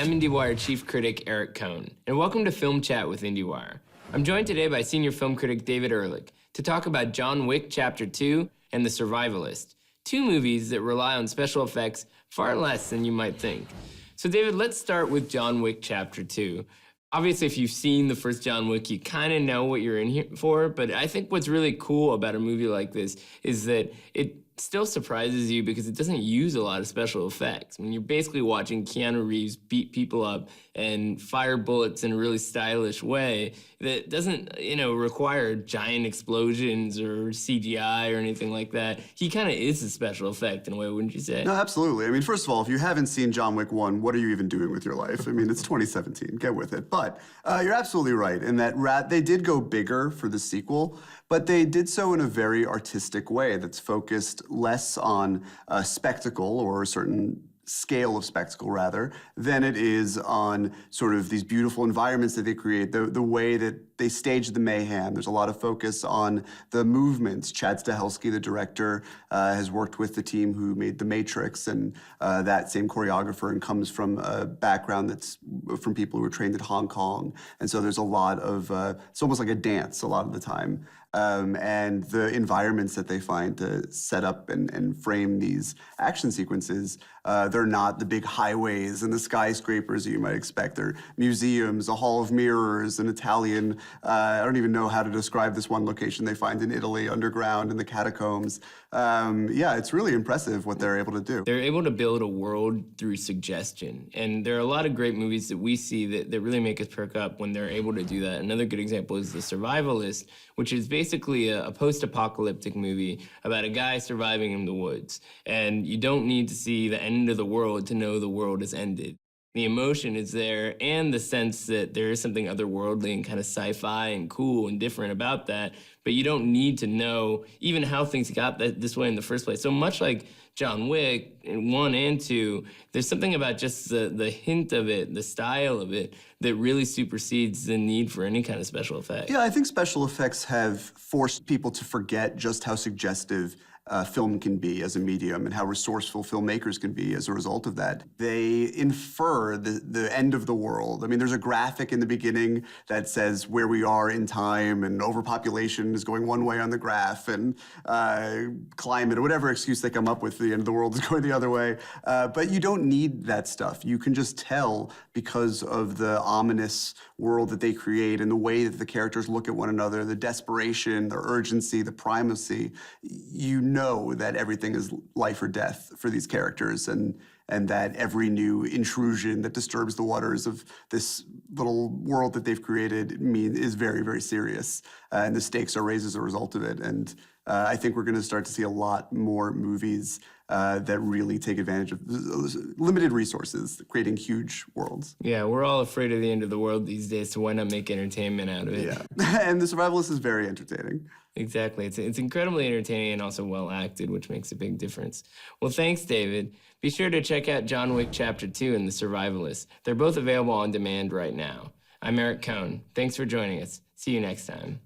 I'm IndieWire chief critic Eric Cohn, and welcome to Film Chat with IndieWire. I'm joined today by senior film critic David Ehrlich to talk about John Wick Chapter 2 and The Survivalist, two movies that rely on special effects far less than you might think. So David, let's start with John Wick Chapter 2. Obviously, if you've seen the first John Wick, you kind of know what you're in here for, but I think what's really cool about a movie like this is that it still surprises you because it doesn't use a lot of special effects. I mean, you're basically watching Keanu Reeves beat people up and fire bullets in a really stylish way that doesn't, require giant explosions or CGI or anything like that. He kind of is a special effect in a way, wouldn't you say? No, absolutely. I mean, first of all, if you haven't seen John Wick 1, what are you even doing with your life? I mean, it's 2017. Get with it. But you're absolutely right in that they did go bigger for the sequel, but they did so in a very artistic way that's focused less on spectacle or a certain scale of spectacle, rather, than it is on sort of these beautiful environments that they create, the way that they stage the mayhem. There's a lot of focus on the movements. Chad Stahelski, the director, has worked with the team who made The Matrix, and that same choreographer, and comes from a background that's from people who were trained at Hong Kong. And so there's a lot of, it's almost like a dance a lot of the time. And the environments that they find to set up and frame these action sequences, they're not the big highways and the skyscrapers that you might expect. They're museums, a hall of mirrors, an Italian, I don't even know how to describe this one location they find in Italy, underground in the catacombs. Yeah, it's really impressive what they're able to do. They're able to build a world through suggestion. And there are a lot of great movies that we see that really make us perk up when they're able to do that. Another good example is The Survivalist, which is basically a post-apocalyptic movie about a guy surviving in the woods. And you don't need to see the end of the world to know the world has ended. The emotion is there, and the sense that there is something otherworldly and kind of sci-fi and cool and different about that, but you don't need to know even how things got this way in the first place. So much like John Wick in 1 and 2, there's something about just the hint of it, the style of it, that really supersedes the need for any kind of special effects. Yeah, I think special effects have forced people to forget just how suggestive film can be as a medium and how resourceful filmmakers can be as a result of that. They infer the end of the world. I mean, there's a graphic in the beginning that says where we are in time, and overpopulation is going one way on the graph, and climate, or whatever excuse they come up with, the end of the world is going the other way. But you don't need that stuff. You can just tell because of the ominous world that they create and the way that the characters look at one another, the desperation, the urgency, the primacy. You know that everything is life or death for these characters, and that every new intrusion that disturbs the waters of this little world that they've created is very, very serious, and the stakes are raised as a result of it. And I think we're going to start to see a lot more movies that really take advantage of limited resources, creating huge worlds. Yeah, we're all afraid of the end of the world these days, so why not make entertainment out of it? Yeah, and The Survivalist is very entertaining. Exactly. It's incredibly entertaining and also well acted, which makes a big difference. Well, thanks, David. Be sure to check out John Wick Chapter 2 and The Survivalist. They're both available on demand right now. I'm Eric Cohn. Thanks for joining us. See you next time.